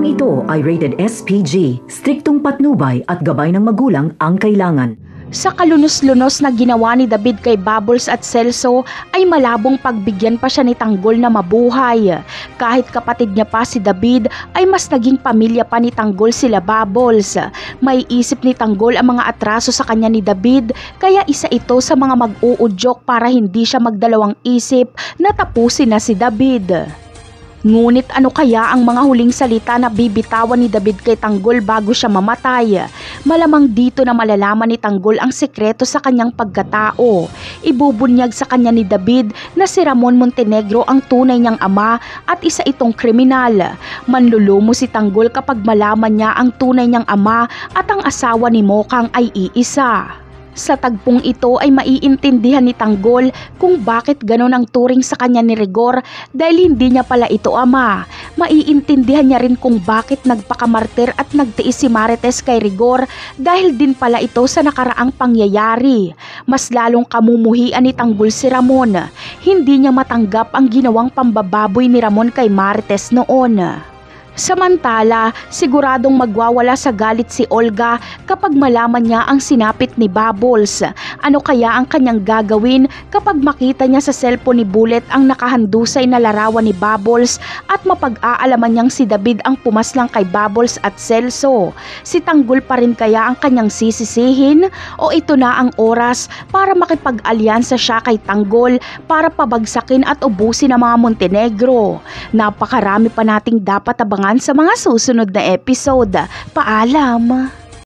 Programang ito ay rated SPG, striktong patnubay at gabay ng magulang ang kailangan. Sa kalunos-lunos na ginawa ni David kay Bubbles at Celso ay malabong pagbigyan pa siya ni Tanggol na mabuhay. Kahit kapatid niya pa si David ay mas naging pamilya pa ni Tanggol sila Bubbles. May isip ni Tanggol ang mga atraso sa kanya ni David kaya isa ito sa mga mag-uudyok para hindi siya magdalawang isip na tapusin na si David. Ngunit ano kaya ang mga huling salita na bibitawan ni David kay Tanggol bago siya mamatay? Malamang dito na malalaman ni Tanggol ang sekreto sa kanyang pagkatao. Ibubunyag sa kanya ni David na si Ramon Montenegro ang tunay niyang ama at isa itong kriminal. Manlulumo si Tanggol kapag malaman niya ang tunay niyang ama at ang asawa ni Mokang ay iisa. Sa tagpong ito ay maiintindihan ni Tanggol kung bakit ganon ang turing sa kanya ni Rigor dahil hindi niya pala ito ama. Maiintindihan niya rin kung bakit nagpakamartir at nagtiis si Marites kay Rigor dahil din pala ito sa nakaraang pangyayari. Mas lalong kamumuhian ni Tanggol si Ramon. Hindi niya matanggap ang ginawang pambababoy ni Ramon kay Marites noon. Samantala, siguradong magwawala sa galit si Olga kapag malaman niya ang sinapit ni Bubbles. Ano kaya ang kanyang gagawin kapag makita niya sa cellphone ni Bullet ang nakahandusay na larawan ni Bubbles at mapag-aalaman niyang si David ang pumaslang kay Bubbles at Celso? Si Tanggol pa rin kaya ang kanyang sisisihin o ito na ang oras para makipag-alyansa siya kay Tanggol para pabagsakin at ubusin ang mga Montenegro? Napakarami pa nating dapat abangan sa mga susunod na episode. Paalam!